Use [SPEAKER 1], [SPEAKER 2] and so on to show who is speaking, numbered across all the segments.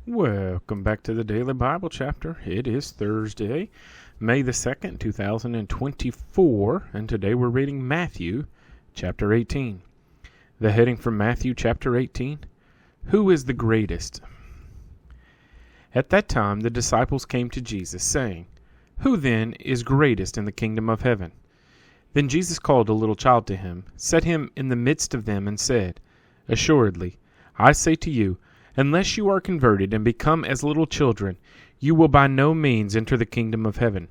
[SPEAKER 1] Welcome back to the Daily Bible Chapter. It is Thursday, May the 2nd, 2024, and today we're reading Matthew chapter 18. The heading for Matthew chapter 18, Who is the greatest? At that time the disciples came to Jesus, saying, Who then is greatest in the kingdom of heaven? Then Jesus called a little child to him, set him in the midst of them, and said, Assuredly, I say to you, unless you are converted and become as little children, you will by no means enter the kingdom of heaven.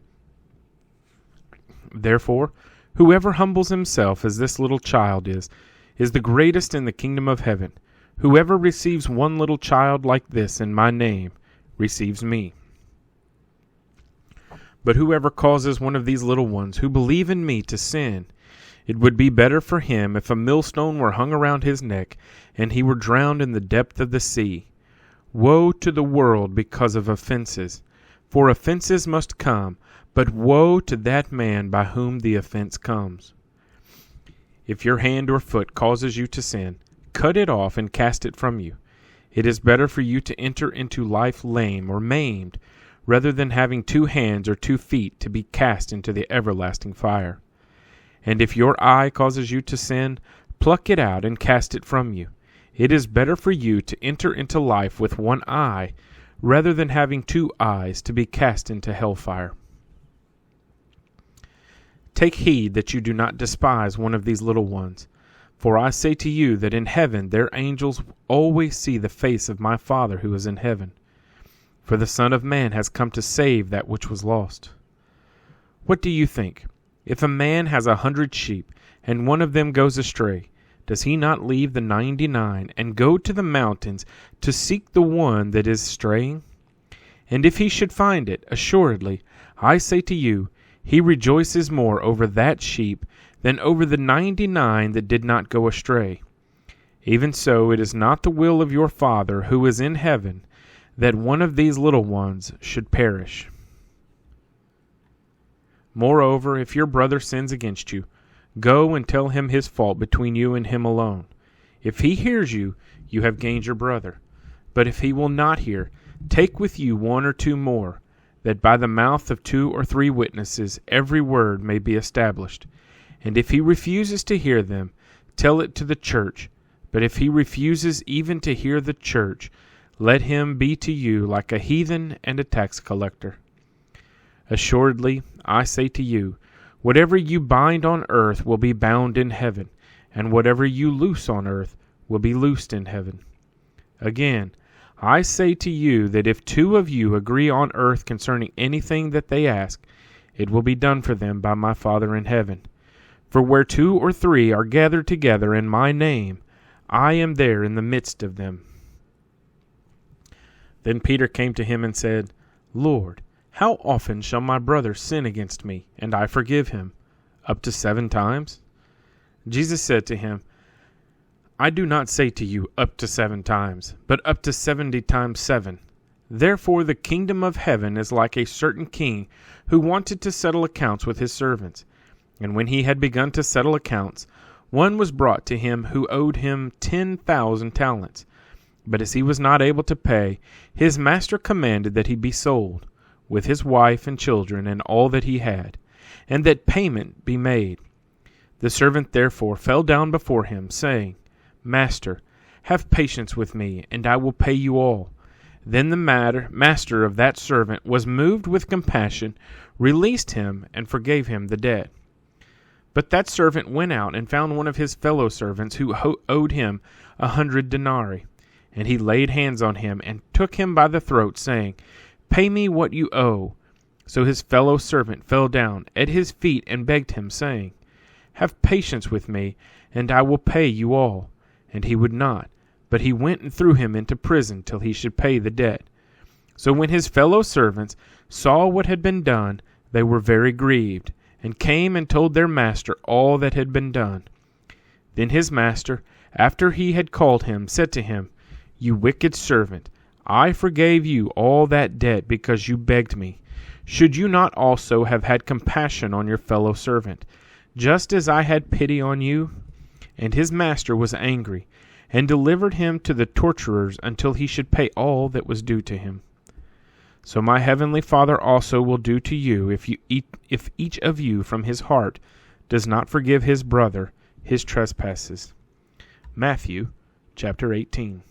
[SPEAKER 1] Therefore, whoever humbles himself as this little child is the greatest in the kingdom of heaven. Whoever receives one little child like this in my name receives me. But whoever causes one of these little ones who believe in me to sin, it would be better for him if a millstone were hung around his neck, and he were drowned in the depth of the sea. Woe to the world because of offenses! For offenses must come, but woe to that man by whom the offense comes. If your hand or foot causes you to sin, cut it off and cast it from you. It is better for you to enter into life lame or maimed, rather than having 2 hands or 2 feet to be cast into the everlasting fire. And if your eye causes you to sin, pluck it out and cast it from you. It is better for you to enter into life with 1 eye, rather than having 2 eyes to be cast into hellfire. Take heed that you do not despise one of these little ones. For I say to you that in heaven their angels always see the face of my Father who is in heaven. For the Son of Man has come to save that which was lost. What do you think? If a man has 100 sheep, and one of them goes astray, does he not leave the 99 and go to the mountains to seek the one that is straying? And if he should find it, assuredly, I say to you, he rejoices more over that sheep than over the 99 that did not go astray. Even so, it is not the will of your Father who is in heaven that one of these little ones should perish. Moreover, if your brother sins against you, go and tell him his fault between you and him alone. If he hears you, you have gained your brother. But if he will not hear, take with you 1 or 2 more, that by the mouth of 2 or 3 witnesses every word may be established. And if he refuses to hear them, tell it to the church. But if he refuses even to hear the church, let him be to you like a heathen and a tax collector. Assuredly, I say to you, whatever you bind on earth will be bound in heaven, and whatever you loose on earth will be loosed in heaven. Again, I say to you that if 2 of you agree on earth concerning anything that they ask, it will be done for them by my Father in heaven. For where 2 or 3 are gathered together in my name, I am there in the midst of them. Then Peter came to him and said, Lord, how often shall my brother sin against me, and I forgive him? Up to 7 times? Jesus said to him, I do not say to you up to 7 times, but up to 70 times 7. Therefore the kingdom of heaven is like a certain king who wanted to settle accounts with his servants. And when he had begun to settle accounts, one was brought to him who owed him 10,000 talents. But as he was not able to pay, his master commanded that he be sold, with his wife and children and all that he had, and that payment be made. The servant therefore fell down before him, saying, Master, have patience with me, and I will pay you all. Then the master of that servant was moved with compassion, released him, and forgave him the debt. But that servant went out and found one of his fellow servants who owed him 100 denarii. And he laid hands on him and took him by the throat, saying, Pay me what you owe. So his fellow servant fell down at his feet and begged him, saying, Have patience with me, and I will pay you all. And he would not, but he went and threw him into prison till he should pay the debt. So when his fellow servants saw what had been done, they were very grieved, and came and told their master all that had been done. Then his master, after he had called him, said to him, You wicked servant, I forgave you all that debt because you begged me. Should you not also have had compassion on your fellow servant, just as I had pity on you? And his master was angry, and delivered him to the torturers until he should pay all that was due to him. So my heavenly Father also will do to you if each of you from his heart does not forgive his brother his trespasses. Matthew chapter 18.